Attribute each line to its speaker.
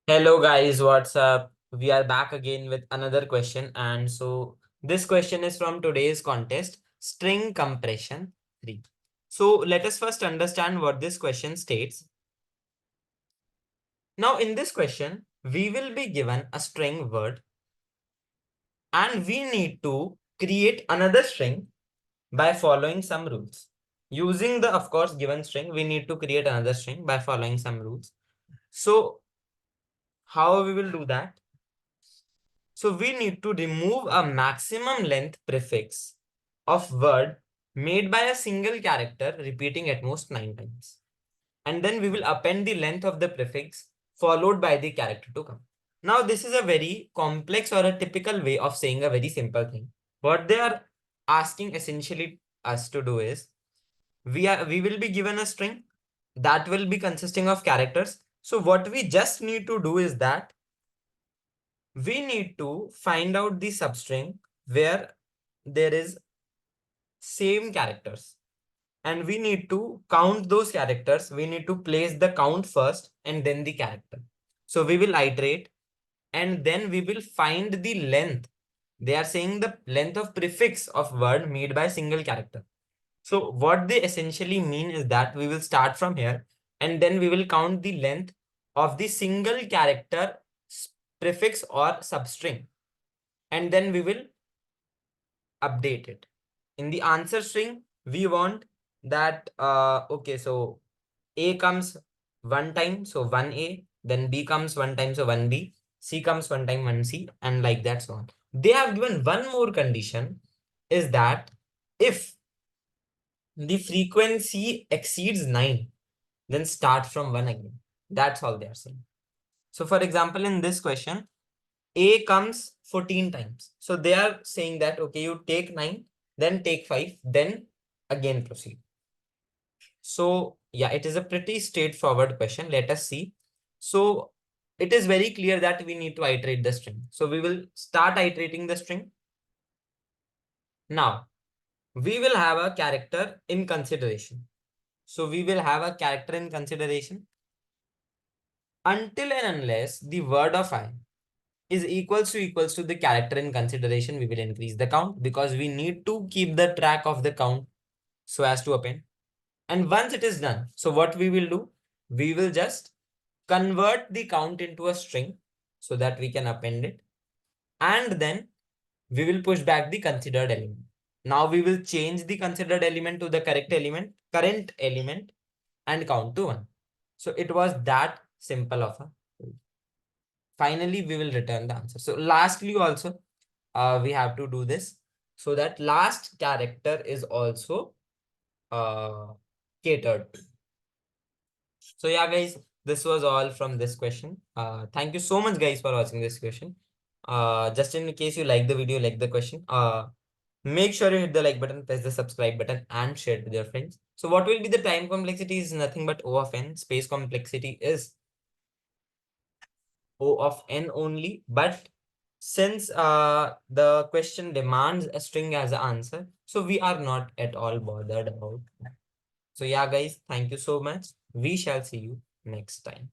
Speaker 1: Hello guys, what's up? We are back again with another question. And so this question is from today's contest, string compression 3. So let us first understand what this question states. Now in this question, we will be given a string word and we need to create another string by following some rules. Using the, of course, given string, we need to create another string by following some rules. So how we will do that? So we need to remove a maximum length prefix of word made by a single character repeating at most 9 times. And then we will append the length of the prefix followed by the character to come. Now this is a very complex or a typical way of saying a very simple thing. What they are asking essentially us to do is we will be given a string that will be consisting of characters. So what we just need to do is that we need to find out the substring where there is same characters, and we need to count those characters. We need to place the count first and then the character. So we will iterate and then we will find the length. They are saying the length of prefix of word made by single character. So what they essentially mean is that we will start from here and then we will count the length of the single character prefix or substring, and then we will update it. In the answer string, we want that, okay, so A comes one time, so 1A, then B comes one time, so 1B, C comes one time, 1C, and like that, so on. They have given one more condition, is that if the frequency exceeds 9, then start from 1 again. That's all they are saying. So for example, in this question, A comes 14 times. So they are saying that, okay, you take 9, then take 5, then again proceed. So yeah, it is a pretty straightforward question. Let us see. So it is very clear that we need to iterate the string. So we will start iterating the string. Now we will have a character in consideration. So we will have a character in consideration until and unless the word of I is equals to the character in consideration, we will increase the count because we need to keep the track of the count so as to append. And once it is done, so what we will do, we will just convert the count into a string so that we can append it. And then we will push back the considered element. Now we will change the considered element to the current element and count to 1. So it was that simple of a. Finally, we will return the answer. So lastly also, we have to do this so that last character is also catered to. So yeah, guys, this was all from this question. Thank you so much, guys, for watching this question. Just in case you like the video, like the question, make sure you hit the like button, press the subscribe button, and share it with your friends. So what will be the time complexity is nothing but O of n. Space complexity is O of n only, but since the question demands a string as an answer, so we are not at all bothered about that. So yeah, guys, thank you so much. We shall see you next time.